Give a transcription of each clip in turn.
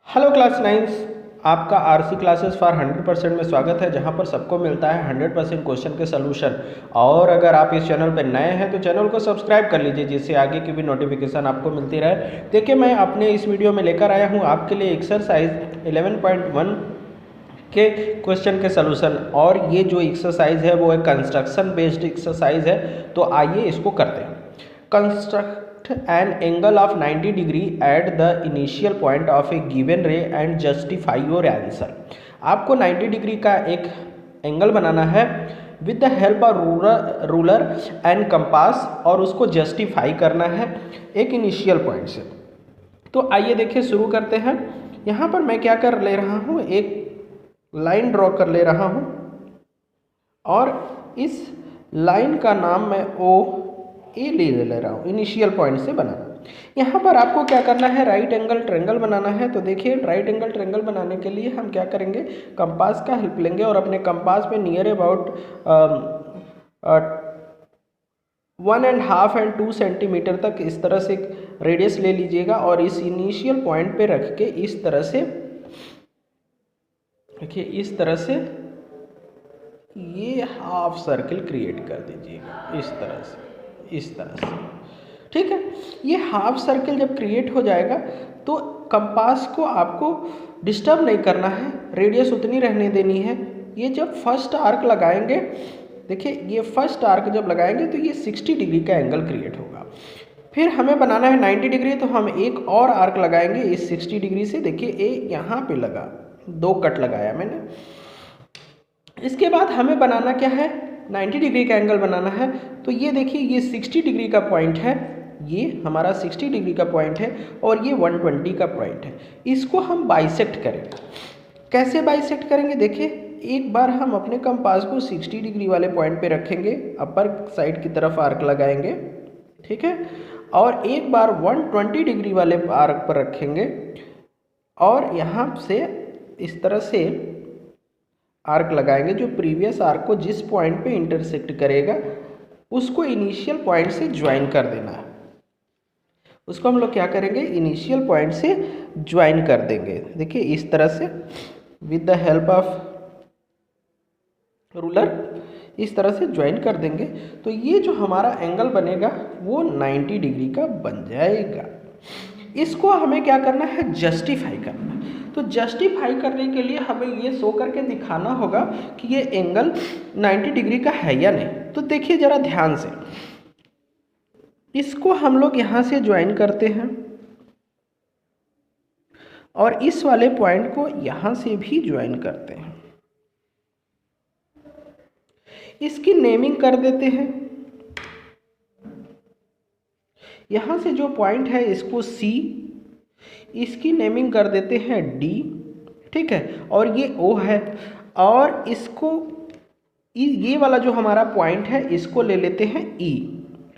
Hello class nines, आपका RC classes for 100% में स्वागत है, जहां पर सबको मिलता है 100% क्वेश्चन के सलूशन। और अगर आप इस चैनल पर नए हैं तो चैनल को सब्सक्राइब कर लीजिए, जिससे आगे की भी नोटिफिकेशन आपको मिलती रहे। देखिए, मैं अपने इस वीडियो में लेकर आया हूं आपके लिए एक्सरसाइज 11.1 के क्वेश्चन के सलूशन। और ये जो एक्सरसाइज है वो एक कंस्ट्रक्शन बेस्ड एक्सरसाइज है। तो आइए इसको करते हैं। Construct an angle of 90 degree at the initial point of a given ray and justify your answer। आपको 90 डिग्री का एक एंगल बनाना है with the help of ruler and compass, और उसको जस्टिफाई करना है एक इनिशियल पॉइंट से। तो आइए देखिए, शुरू करते हैं। यहाँ पर मैं क्या कर ले रहा हूँ, एक लाइन ड्रॉ कर ले रहा हूँ और इस लाइन का नाम मैं ओ ए ले रहा हूँ, इनिशियल पॉइंट से बनाना। यहाँ पर आपको क्या करना है, राइट एंगल ट्रायंगल बनाना है। तो देखिए, राइट एंगल ट्रायंगल बनाने के लिए हम क्या करेंगे, कंपास का हेल्प लेंगे और अपने कंपास में नियर अबाउट 1.5 and 2 सेंटीमीटर तक इस तरह से रेडियस ले लीजिएगा और इस इनिशियल पॉइंट पे रख के इस तरह से देखिए, इस तरह से ये हाफ सर्किल क्रिएट कर दीजिएगा, इस तरह से, इस तरह से। ठीक है, ये हाफ सर्किल जब क्रिएट हो जाएगा तो कंपास को आपको डिस्टर्ब नहीं करना है, रेडियस उतनी रहने देनी है। ये जब फर्स्ट आर्क लगाएंगे, देखिए ये फर्स्ट आर्क जब लगाएंगे तो ये 60 डिग्री का एंगल क्रिएट होगा। फिर हमें बनाना है 90 डिग्री, तो हम एक और आर्क लगाएंगे इस 60 डिग्री से। देखिए ए यहाँ पे लगा, 2 कट लगाया मैंने। इसके बाद हमें बनाना क्या है, 90 डिग्री का एंगल बनाना है। तो ये देखिए, ये 60 डिग्री का पॉइंट है, ये हमारा 60 डिग्री का पॉइंट है और ये 120 का पॉइंट है। इसको हम बाइसेक्ट करेंगे। कैसे बाइसेक्ट करेंगे, देखिए एक बार हम अपने कंपास को 60 डिग्री वाले पॉइंट पे रखेंगे, अपर साइड की तरफ आर्क लगाएंगे, ठीक है, और एक बार 120 डिग्री वाले आर्क पर रखेंगे और यहाँ से इस तरह से आर्क लगाएंगे जो प्रीवियस आर्क को जिस पॉइंट पे इंटरसेक्ट करेगा उसको इनिशियल पॉइंट से ज्वाइन कर देना है। उसको हम लोग क्या करेंगे, इनिशियल पॉइंट से ज्वाइन कर देंगे। देखिए इस तरह से with the help of ruler इस तरह से ज्वाइन कर देंगे। तो ये जो हमारा एंगल बनेगा वो 90 डिग्री का बन जाएगा। इसको हमें क्या करना है, जस्टिफाई करना। तो जस्टिफाई करने के लिए हमें ये शो करके दिखाना होगा कि ये एंगल 90 डिग्री का है या नहीं। तो देखिए ज़रा ध्यान से, इसको हम लोग यहाँ से ज्वाइन करते हैं और इस वाले पॉइंट को यहाँ से भी ज्वाइन करते हैं। इसकी नेमिंग कर देते हैं। यहाँ से जो पॉइंट है इसको C, इसकी नेमिंग कर देते हैं D, ठीक है, और ये O है। और इसको ये वाला जो हमारा पॉइंट है इसको ले लेते हैं E,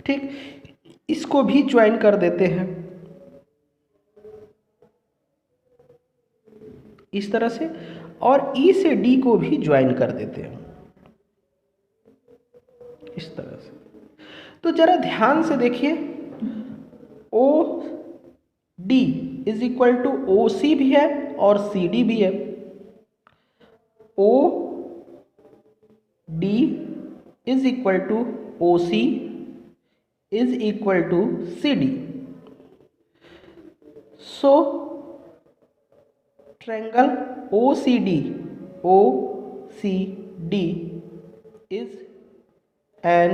ठीक, इसको भी ज्वाइन कर देते हैं इस तरह से, और E से D को भी ज्वाइन कर देते हैं इस तरह से। तो जरा ध्यान से देखिए, O D is equal to O C भी है और सी डी भी है। O D is equal to O C is equal to C D. So triangle O C D is an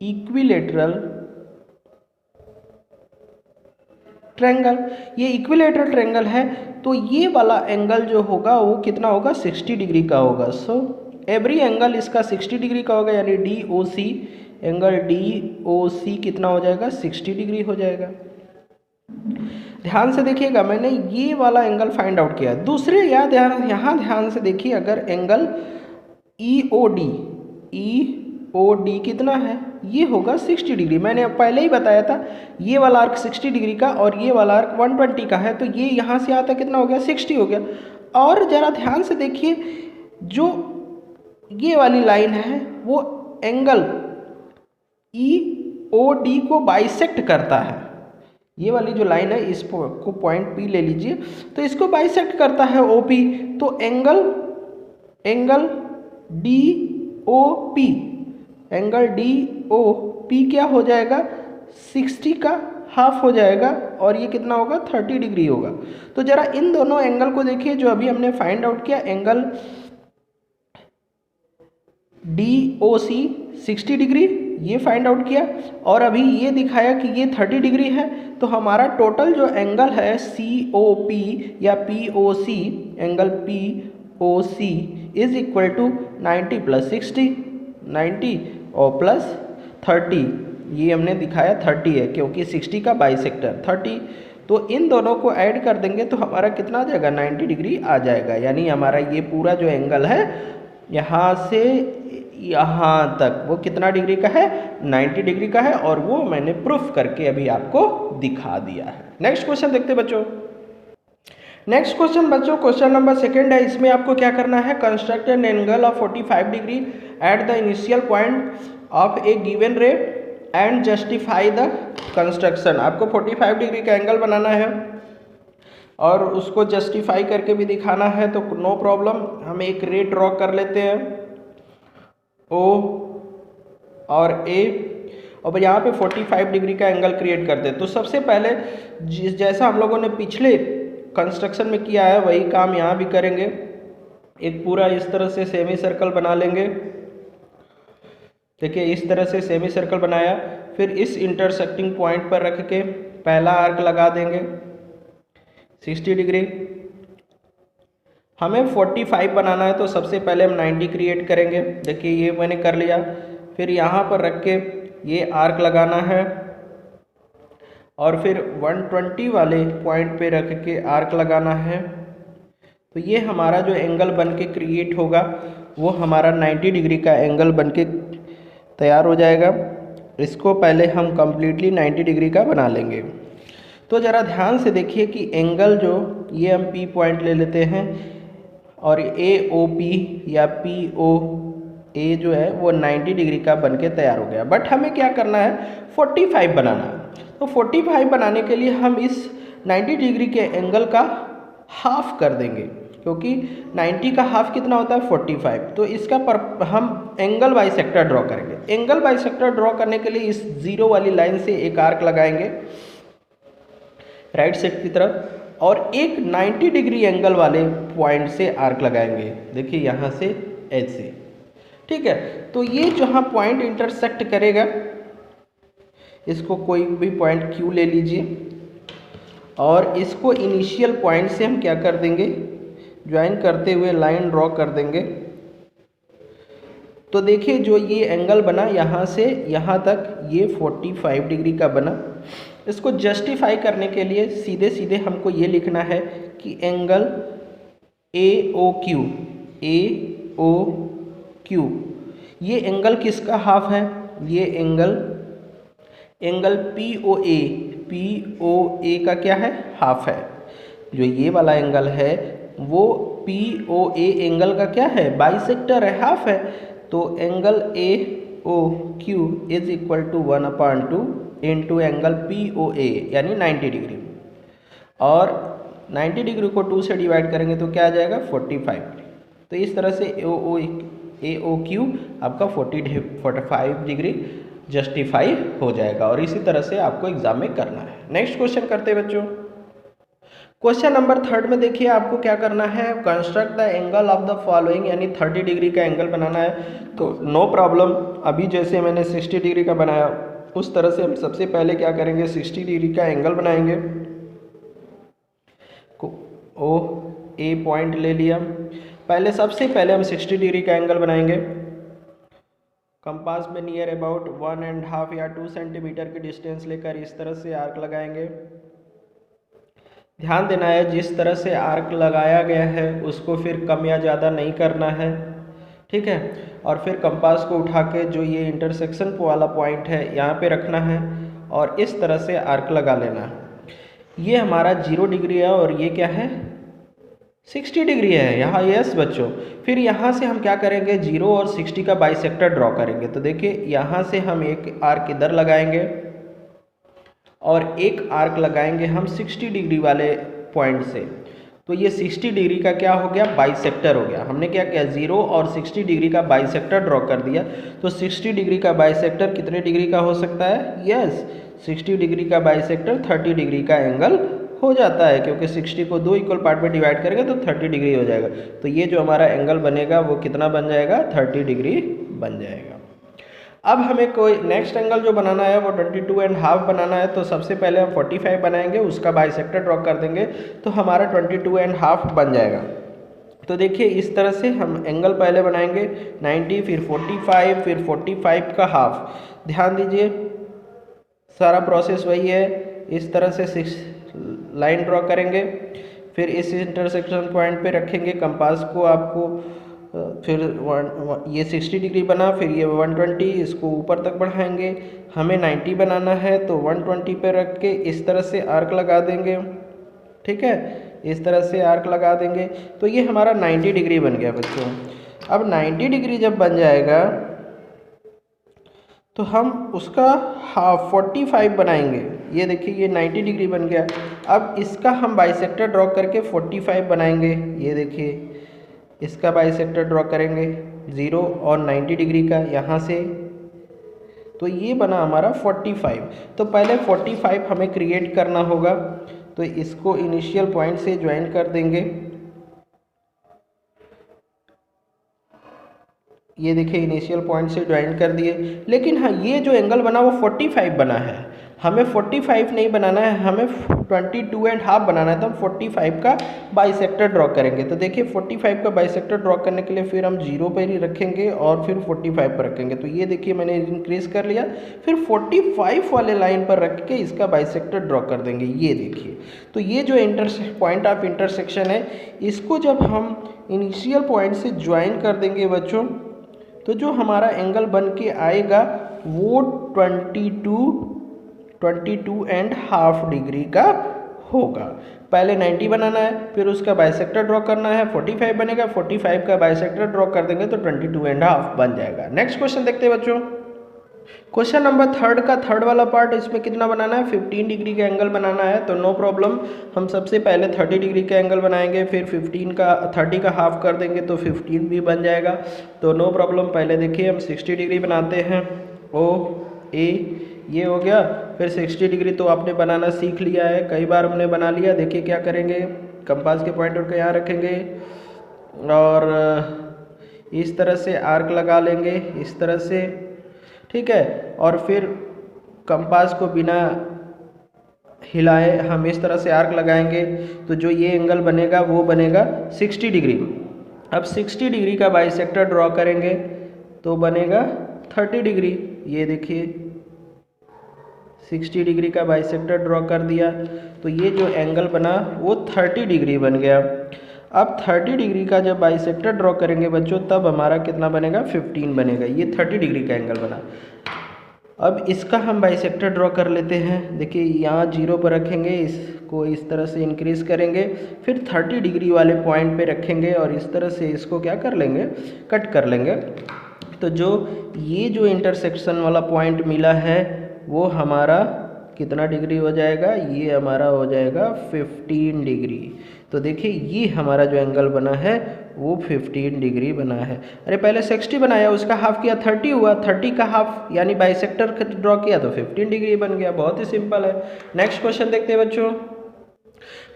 equilateral triangle. ये इक्विलेटरल ट्रायंगल है, तो ये वाला एंगल जो होगा वो कितना होगा, 60 डिग्री का होगा। सो एवरी एंगल इसका 60 डिग्री का होगा, यानी डी ओ सी, एंगल डी ओ सी कितना हो जाएगा, 60 डिग्री हो जाएगा। ध्यान से देखिएगा, मैंने ये वाला एंगल फाइंड आउट किया। दूसरे यहाँ ध्यान से देखिए, अगर एंगल ई ओ डी कितना है, ये होगा 60 डिग्री। मैंने पहले ही बताया था, ये वाला आर्क 60 डिग्री का और ये वाला आर्क 120 का है, तो ये यहाँ से आता कितना हो गया, 60 हो गया। और ज़रा ध्यान से देखिए, जो ये वाली लाइन है वो एंगल ई ओ डी को बाइसेक्ट करता है। ये वाली जो लाइन है इसको पॉइंट P ले लीजिए, तो इसको बाइसेक्ट करता है OP। तो एंगल DOP, एंगल DOP क्या हो जाएगा, 60 का हाफ हो जाएगा, और ये कितना होगा, 30 डिग्री होगा। तो जरा इन दोनों एंगल को देखिए जो अभी हमने फाइंड आउट किया, एंगल DOC 60 डिग्री ये फाइंड आउट किया, और अभी ये दिखाया कि ये 30 डिग्री है। तो हमारा टोटल जो एंगल है COP या POC, angle POC is equal to 90 + 60, 90 और प्लस 30, ये हमने दिखाया 30 है क्योंकि 60 का बाइसेक्टर 30। तो इन दोनों को ऐड कर देंगे तो हमारा कितना आ जाएगा, 90 डिग्री आ जाएगा। यानी हमारा ये पूरा जो एंगल है यहाँ से यहाँ तक वो कितना डिग्री का है, 90 डिग्री का है, और वो मैंने प्रूफ करके अभी आपको दिखा दिया है। नेक्स्ट क्वेश्चन देखते बच्चों। नेक्स्ट क्वेश्चन बच्चों, क्वेश्चन नंबर 2 है। इसमें आपको क्या करना है, construct an angle of 45 degree at the initial point of A given रे एंड जस्टिफाई द कंस्ट्रक्शन। आपको 45 डिग्री का एंगल बनाना है और उसको जस्टिफाई करके भी दिखाना है, तो नो प्रॉब्लम। हम एक रे ड्रॉ कर लेते हैं O और A, और यहाँ पे 45 डिग्री का एंगल क्रिएट करते हैं। तो सबसे पहले जैसा हम लोगों ने पिछले कंस्ट्रक्शन में किया है वही काम यहाँ भी करेंगे। एक पूरा इस तरह से सेमी सर्कल बना लेंगे। देखिए इस तरह से सेमी सर्कल बनाया, फिर इस इंटरसेक्टिंग पॉइंट पर रख के पहला आर्क लगा देंगे 60 डिग्री। हमें 45 बनाना है तो सबसे पहले हम 90 क्रिएट करेंगे। देखिए ये मैंने कर लिया, फिर यहाँ पर रख के ये आर्क लगाना है और फिर 120 वाले पॉइंट पे रख के आर्क लगाना है। तो ये हमारा जो एंगल बन के क्रिएट होगा वो हमारा 90 डिग्री का एंगल बन के तैयार हो जाएगा। इसको पहले हम कम्प्लीटली 90 डिग्री का बना लेंगे। तो ज़रा ध्यान से देखिए कि एंगल जो ये हम P पॉइंट ले लेते हैं और AOP या POA जो है वो 90 डिग्री का बन के तैयार हो गया। बट हमें क्या करना है, 45 बनाना है। तो 45 बनाने के लिए हम इस 90 डिग्री के एंगल का हाफ कर देंगे, क्योंकि 90 का हाफ कितना होता है, 45। तो इसका हम एंगल बाइसेक्टर ड्रॉ करेंगे। एंगल बाइसेक्टर ड्रॉ करने के लिए इस जीरो वाली लाइन से एक आर्क लगाएंगे राइट साइड की तरफ, और एक 90 डिग्री एंगल वाले पॉइंट से आर्क लगाएंगे। देखिए यहाँ से एज से, ठीक है। तो ये जहाँ पॉइंट इंटरसेक्ट करेगा इसको कोई भी पॉइंट Q ले लीजिए, और इसको इनिशियल पॉइंट से हम क्या कर देंगे, ज्वाइन करते हुए लाइन ड्रॉ कर देंगे। तो देखिए जो ये एंगल बना यहाँ से यहाँ तक ये 45 डिग्री का बना। इसको जस्टिफाई करने के लिए सीधे सीधे हमको ये लिखना है कि एंगल AOQ ये एंगल किसका हाफ है, ये एंगल POA का क्या है, हाफ है। जो ये वाला एंगल है वो POA एंगल का क्या है, बाइसेक्टर है, हाफ है। तो angle AOQ is equal to 1/2 into angle POA यानी 90 डिग्री, और 90 डिग्री को 2 से डिवाइड करेंगे तो क्या आ जाएगा, 45। तो इस तरह से AOQ आपका 45 डिग्री जस्टिफाई हो जाएगा, और इसी तरह से आपको एग्जाम में करना है। नेक्स्ट क्वेश्चन करते हैं बच्चों। क्वेश्चन नंबर 3 में देखिए आपको क्या करना है, construct the angle of the following, यानी 30 डिग्री का एंगल बनाना है। तो नो प्रॉब्लम, अभी जैसे मैंने 60 डिग्री का बनाया उस तरह से हम सबसे पहले क्या करेंगे, 60 डिग्री का एंगल बनाएंगे। A पॉइंट ले लिया, पहले सबसे पहले हम 60 डिग्री का एंगल बनाएंगे। कंपास में नियर अबाउट 1.5 या 2 सेंटीमीटर की डिस्टेंस लेकर इस तरह से आर्क लगाएंगे। ध्यान देना है जिस तरह से आर्क लगाया गया है उसको फिर कम या ज़्यादा नहीं करना है, ठीक है। और फिर कंपास को उठा के जो ये इंटरसेक्शन वाला पॉइंट है यहाँ पे रखना है और इस तरह से आर्क लगा लेना है। ये हमारा 0 डिग्री है और ये क्या है, 60 डिग्री है यहाँ। यस बच्चों, फिर यहाँ से हम क्या करेंगे, 0 और 60 का बाइसेक्टर ड्रॉ करेंगे। तो देखिए यहाँ से हम एक आर्क इधर लगाएंगे और एक आर्क लगाएंगे हम 60 डिग्री वाले पॉइंट से। तो ये 60 डिग्री का क्या हो गया, बाइसेक्टर हो गया। हमने क्या किया, 0 और 60 डिग्री का बाइसेक्टर ड्रॉ कर दिया। तो 60 डिग्री का बाइसेक्टर कितने डिग्री का हो सकता है, यस 60 डिग्री का बाइसेक्टर 30 डिग्री का एंगल हो जाता है, क्योंकि 60 को 2 इक्वल पार्ट में डिवाइड करेंगे तो 30 डिग्री हो जाएगा। तो ये जो हमारा एंगल बनेगा वो कितना बन जाएगा, 30 डिग्री बन जाएगा। अब हमें कोई नेक्स्ट एंगल जो बनाना है वो 22.5 बनाना है। तो सबसे पहले हम 45 बनाएंगे, उसका बाइसेक्टर ड्रॉ कर देंगे तो हमारा 22.5 बन जाएगा। तो देखिए इस तरह से हम एंगल पहले बनाएंगे 90, फिर 45, फिर 45 का हाफ। ध्यान दीजिए सारा प्रोसेस वही है। इस तरह से 6 लाइन ड्रॉ करेंगे, फिर इस इंटरसेक्शन पॉइंट पे रखेंगे कंपास को आपको, फिर ये 60 डिग्री बना, फिर ये 120, इसको ऊपर तक बढ़ाएंगे। हमें 90 बनाना है तो 120 पे रख के इस तरह से आर्क लगा देंगे, ठीक है, इस तरह से आर्क लगा देंगे। तो ये हमारा 90 डिग्री बन गया बच्चों। अब 90 डिग्री जब बन जाएगा तो हम उसका हाफ 45 बनाएंगे। ये देखिए ये 90 डिग्री बन गया। अब इसका हम बाइसेक्टर ड्रॉ करके 45 बनाएंगे। ये देखिए इसका बाइसेक्टर ड्रॉ करेंगे 0 और 90 डिग्री का यहाँ से, तो ये बना हमारा 45। तो पहले 45 हमें क्रिएट करना होगा, तो इसको इनिशियल पॉइंट से ज्वाइन कर देंगे। ये देखिए इनिशियल पॉइंट से ज्वाइन कर दिए, लेकिन हाँ ये जो एंगल बना वो 45 बना है। हमें 45 नहीं बनाना है, हमें 22.5 बनाना है। तो हम 45 का बाइसेक्टर ड्रॉ करेंगे। तो देखिए 45 का बाइसेक्टर ड्रॉ करने के लिए फिर हम 0 पर ही रखेंगे और फिर 45 पर रखेंगे। तो ये देखिए मैंने इंक्रीज कर लिया, फिर 45 वाले लाइन पर रख के इसका बाइसेक्टर ड्रॉ कर देंगे। ये देखिए तो ये जो पॉइंट ऑफ इंटरसेक्शन है, इसको जब हम इनिशियल पॉइंट से ज्वाइन कर देंगे बच्चों, तो जो हमारा एंगल बन के आएगा वो 22.5 डिग्री का होगा। पहले 90 बनाना है, फिर उसका बाइसेक्टर ड्रॉ करना है, 45 बनेगा, 45 का बाइसेक्टर ड्रॉ कर देंगे तो 22.5 बन जाएगा। नेक्स्ट क्वेश्चन देखते हैं बच्चों। क्वेश्चन नंबर 3 का थर्ड वाला पार्ट, इसमें कितना बनाना है, 15 डिग्री का एंगल बनाना है। तो नो प्रॉब्लम, हम सबसे पहले 30 डिग्री का एंगल बनाएंगे, फिर 30 का हाफ कर देंगे तो 15 भी बन जाएगा। तो नो प्रॉब्लम, पहले देखिए हम 60 डिग्री बनाते हैं, ओ ए ये हो गया। फिर 60 डिग्री तो आपने बनाना सीख लिया है, कई बार हमने बना लिया। देखिए क्या करेंगे, कंपास के पॉइंटर को यहाँ रखेंगे और इस तरह से आर्क लगा लेंगे, इस तरह से, ठीक है। और फिर कंपास को बिना हिलाए हम इस तरह से आर्क लगाएंगे, तो जो ये एंगल बनेगा वो बनेगा 60 डिग्री। अब 60 डिग्री का बाइसेक्टर ड्रॉ करेंगे तो बनेगा 30 डिग्री। ये देखिए 60 डिग्री का बाइसेक्टर ड्रॉ कर दिया, तो ये जो एंगल बना वो 30 डिग्री बन गया। अब 30 डिग्री का जब बाइसेक्टर ड्रॉ करेंगे बच्चों, तब हमारा कितना बनेगा, 15 बनेगा। ये 30 डिग्री का एंगल बना। अब इसका हम बाइसेक्टर ड्रॉ कर लेते हैं। देखिए यहाँ 0 पर रखेंगे, इसको इस तरह से इंक्रीज करेंगे, फिर 30 डिग्री वाले पॉइंट पे रखेंगे और इस तरह से इसको क्या कर लेंगे, कट कर लेंगे। तो ये जो इंटरसेक्शन वाला पॉइंट मिला है वो हमारा कितना डिग्री हो जाएगा, ये हमारा हो जाएगा 15 डिग्री। तो देखिए ये हमारा जो एंगल बना है वो 15 डिग्री बना है। अरे पहले 60 बनाया, उसका हाफ किया 30 हुआ, 30 का हाफ यानी बाइसेक्टर ड्रॉ किया तो 15 डिग्री बन गया। बहुत ही सिंपल है। नेक्स्ट क्वेश्चन देखते हैं बच्चों।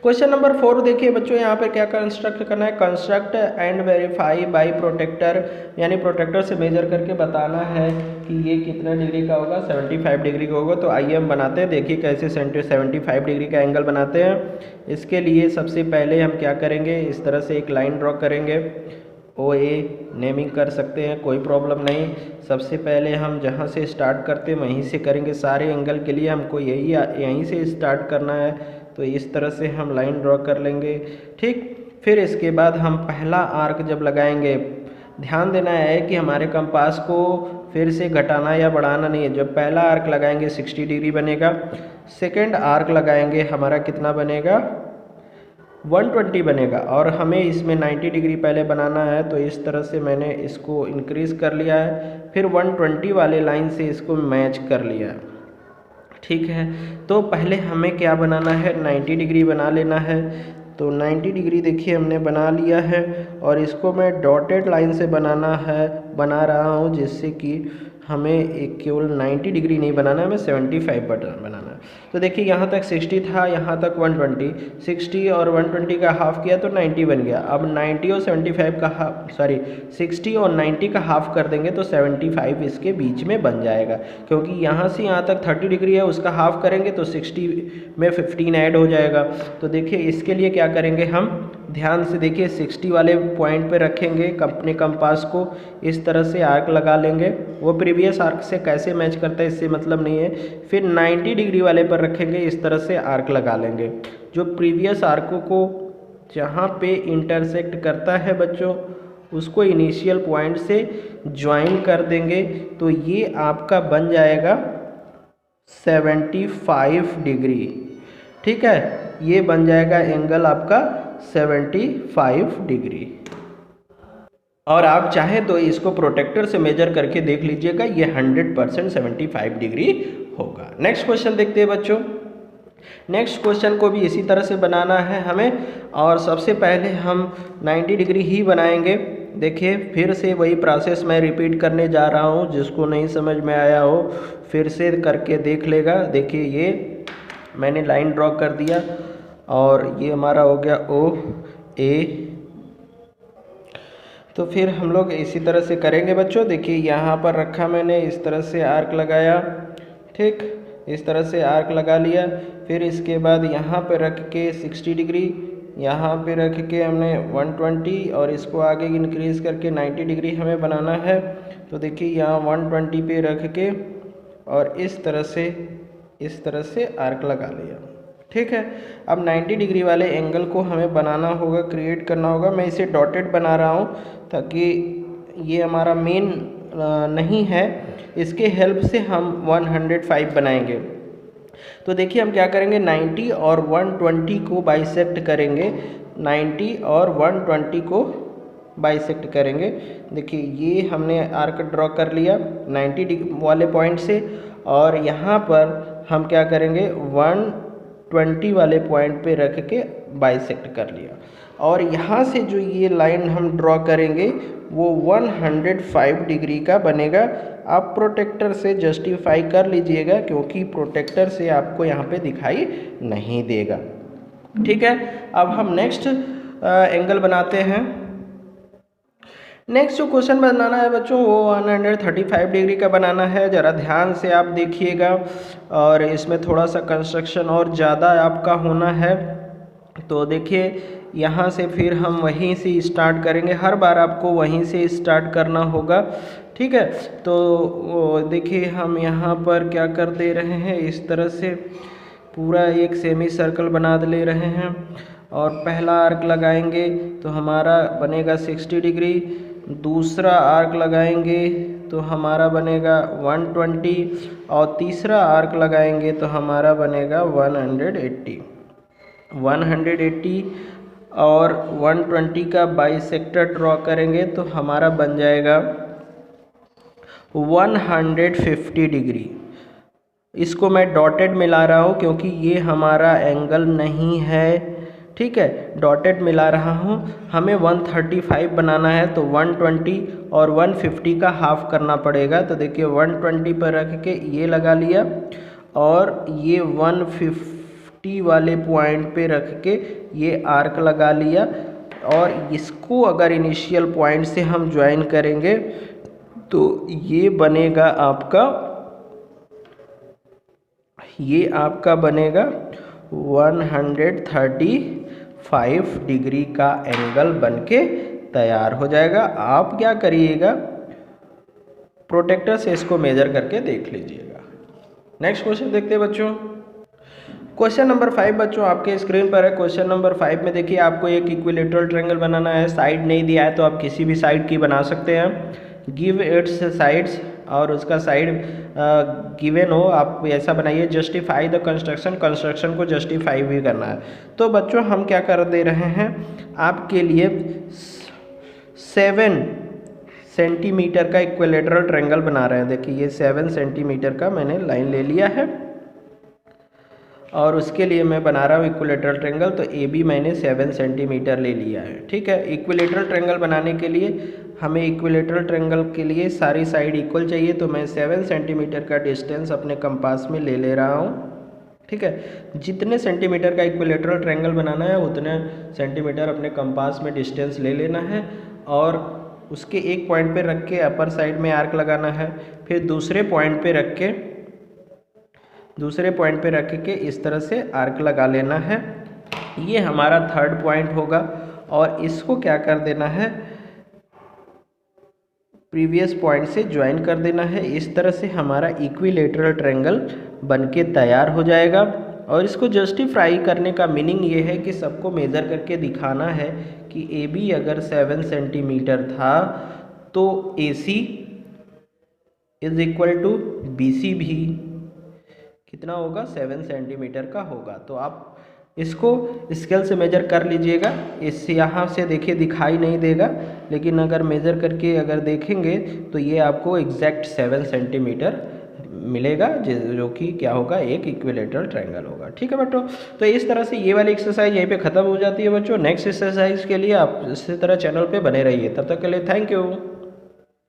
क्वेश्चन नंबर 4 देखिए बच्चों, यहाँ पे क्या कंस्ट्रक्ट करना है, construct and verify by protractor, यानी प्रोटेक्टर से मेजर करके बताना है कि ये कितना डिग्री का होगा, 75 डिग्री का होगा। तो आइए हम बनाते हैं, देखिए कैसे 75 डिग्री का एंगल बनाते हैं। इसके लिए सबसे पहले हम क्या करेंगे, इस तरह से एक लाइन ड्रॉ करेंगे, ओ ए नेमिंग कर सकते हैं, कोई प्रॉब्लम नहीं। सबसे पहले हम जहाँ से स्टार्ट करते हैं वहीं से करेंगे, सारे एंगल के लिए हमको यहीं से स्टार्ट करना है। तो इस तरह से हम लाइन ड्रॉ कर लेंगे, ठीक। फिर इसके बाद हम पहला आर्क जब लगाएंगे, ध्यान देना है कि हमारे कंपास को फिर से घटाना या बढ़ाना नहीं है। जब पहला आर्क लगाएंगे 60 डिग्री बनेगा, सेकंड आर्क लगाएंगे हमारा कितना बनेगा, 120 बनेगा। और हमें इसमें 90 डिग्री पहले बनाना है, तो इस तरह से मैंने इसको इंक्रीज़ कर लिया है, फिर 120 वाले लाइन से इसको मैच कर लिया है, ठीक है, तो पहले हमें क्या बनाना है, 90 डिग्री बना लेना है। तो 90 डिग्री देखिए हमने बना लिया है और इसको मैं डॉटेड लाइन से बना रहा हूँ, जिससे कि हमें एक केवल 90 डिग्री नहीं बनाना है, हमें 75 बनाना है। तो देखिए यहाँ तक 60 था, यहाँ तक 120, 60 और 120 का हाफ किया तो 90 बन गया। अब 90 और 75 का हाफ, सॉरी 60 और 90 का हाफ कर देंगे तो 75 इसके बीच में बन जाएगा, क्योंकि यहाँ से यहाँ तक 30 डिग्री है, उसका हाफ करेंगे तो 60 में 15 ऐड हो जाएगा। तो देखिए इसके लिए क्या करेंगे, हम ध्यान से देखिए 60 वाले पॉइंट पे रखेंगे अपने कंपास को, इस तरह से आर्क लगा लेंगे। वो प्रीवियस आर्क से कैसे मैच करता है इससे मतलब नहीं है। फिर 90 डिग्री वाले पर रखेंगे, इस तरह से आर्क लगा लेंगे। जो प्रीवियस आर्क को जहाँ पे इंटरसेक्ट करता है बच्चों, उसको इनिशियल पॉइंट से ज्वाइन कर देंगे, तो ये आपका बन जाएगा 75 डिग्री। ठीक है, ये बन जाएगा एंगल आपका 75 डिग्री। और आप चाहे तो इसको प्रोटेक्टर से मेजर करके देख लीजिएगा, ये 100% 75 डिग्री होगा। नेक्स्ट क्वेश्चन देखते हैं बच्चों। नेक्स्ट क्वेश्चन को भी इसी तरह से बनाना है हमें, और सबसे पहले हम 90 डिग्री ही बनाएंगे। देखिए फिर से वही प्रोसेस मैं रिपीट करने जा रहा हूँ, जिसको नहीं समझ में आया हो फिर से करके देख लेगा। देखिए ये मैंने लाइन ड्रॉ कर दिया और ये हमारा हो गया ओ ए। तो फिर हम लोग इसी तरह से करेंगे बच्चों। देखिए यहाँ पर रखा मैंने, इस तरह से आर्क लगाया, ठीक, इस तरह से आर्क लगा लिया। फिर इसके बाद यहाँ पे रख के 60 डिग्री, यहाँ पे रख के हमने 120 और इसको आगे इंक्रीज़ करके 90 डिग्री हमें बनाना है। तो देखिए यहाँ 120 पे रख के और इस तरह से आर्क लगा लिया। ठीक है, अब 90 डिग्री वाले एंगल को हमें बनाना होगा, क्रिएट करना होगा। मैं इसे डॉटेड बना रहा हूँ ताकि ये हमारा मेन नहीं है, इसके हेल्प से हम 105 बनाएंगे। तो देखिए हम क्या करेंगे, 90 और 120 को बाइसेक्ट करेंगे, 90 और 120 को बाइसेक्ट करेंगे। देखिए ये हमने आर्क ड्रॉ कर लिया 90 वाले पॉइंट से, और यहाँ पर हम क्या करेंगे 120 वाले पॉइंट पे रख के बाइसेक्ट कर लिया। और यहाँ से जो ये लाइन हम ड्रॉ करेंगे वो 105 डिग्री का बनेगा। आप प्रोटेक्टर से जस्टिफाई कर लीजिएगा, क्योंकि प्रोटेक्टर से आपको यहाँ पे दिखाई नहीं देगा। ठीक है, अब हम नेक्स्ट एंगल बनाते हैं। नेक्स्ट जो क्वेश्चन बनाना है बच्चों वो 135 डिग्री का बनाना है। ज़रा ध्यान से आप देखिएगा, और इसमें थोड़ा सा कंस्ट्रक्शन और ज़्यादा आपका होना है। तो देखिए यहाँ से फिर हम वहीं से स्टार्ट करेंगे, हर बार आपको वहीं से स्टार्ट करना होगा। ठीक है, तो देखिए हम यहाँ पर क्या कर दे रहे हैं, इस तरह से पूरा एक सेमी सर्कल बना ले रहे हैं, और पहला आर्क लगाएंगे तो हमारा बनेगा 60 डिग्री, दूसरा आर्क लगाएंगे तो हमारा बनेगा 120, और तीसरा आर्क लगाएंगे तो हमारा बनेगा 180 और 120 का बाइसेक्टर ड्रॉ करेंगे तो हमारा बन जाएगा 150 डिग्री। इसको मैं डॉटेड मिला रहा हूँ क्योंकि ये हमारा एंगल नहीं है। ठीक है, डॉटेड मिला रहा हूँ। हमें 135 बनाना है तो 120 और 150 का हाफ करना पड़ेगा। तो देखिए 120 पर रख के ये लगा लिया, और ये 150 वाले पॉइंट पे रख के ये आर्क लगा लिया, और इसको अगर इनिशियल पॉइंट से हम ज्वाइन करेंगे तो ये बनेगा आपका बनेगा 135 डिग्री का एंगल बनके तैयार हो जाएगा। आप क्या करिएगा, प्रोटेक्टर से इसको मेजर करके देख लीजिएगा। नेक्स्ट क्वेश्चन देखते हैं बच्चों। क्वेश्चन नंबर 5 बच्चों आपके स्क्रीन पर है। क्वेश्चन नंबर 5 में देखिए आपको एक इक्विलेटरल ट्रायंगल बनाना है। साइड नहीं दिया है तो आप किसी भी साइड की बना सकते हैं। गिव इट्स साइड्स, और उसका साइड गिवन हो, आप ऐसा बनाइए। जस्टिफाई द कंस्ट्रक्शन को जस्टिफाई भी करना है। तो बच्चों हम क्या कर दे रहे हैं, आपके लिए 7 सेंटीमीटर का इक्विलेटरल ट्रायंगल बना रहे हैं। देखिए ये 7 सेंटीमीटर का मैंने लाइन ले लिया है। और उसके लिए मैं बना रहा हूँ इक्विलेटरल ट्रायंगल। तो ए बी मैंने 7 सेंटीमीटर ले लिया है। ठीक है, इक्विलेटरल ट्रायंगल बनाने के लिए हमें इक्विलेटरल ट्रायंगल के लिए सारी साइड इक्वल चाहिए, तो मैं 7 सेंटीमीटर का डिस्टेंस अपने कंपास में ले ले रहा हूँ। ठीक है, जितने सेंटीमीटर का इक्विलेटरल ट्रायंगल बनाना है उतने सेंटीमीटर अपने कंपास में डिस्टेंस ले लेना है और उसके एक पॉइंट पे रख के अपर साइड में आर्क लगाना है। फिर दूसरे पॉइंट पे रख के इस तरह से आर्क लगा लेना है। ये हमारा थर्ड पॉइंट होगा और इसको क्या कर देना है, प्रीवियस पॉइंट से ज्वाइन कर देना है। इस तरह से हमारा इक्विलेटरल ट्रायंगल बनके तैयार हो जाएगा। और इसको जस्टिफाई करने का मीनिंग ये है कि सबको मेज़र करके दिखाना है कि ए बी अगर 7 सेंटीमीटर था तो A C is equal to B C भी कितना होगा, 7 सेंटीमीटर का होगा। तो आप इसको स्केल से मेजर कर लीजिएगा। इस यहाँ से देखिए दिखाई नहीं देगा, लेकिन अगर मेजर करके अगर देखेंगे तो ये आपको एग्जैक्ट 7 सेंटीमीटर मिलेगा, जो कि क्या होगा, एक इक्विलेटरल ट्रायंगल होगा। ठीक है बच्चों, तो इस तरह से ये वाली एक्सरसाइज यहीं पे ख़त्म हो जाती है बच्चों। नेक्स्ट एक्सरसाइज के लिए आप इसी तरह चैनल पे बने रहिए। तब तक के लिए थैंक यू।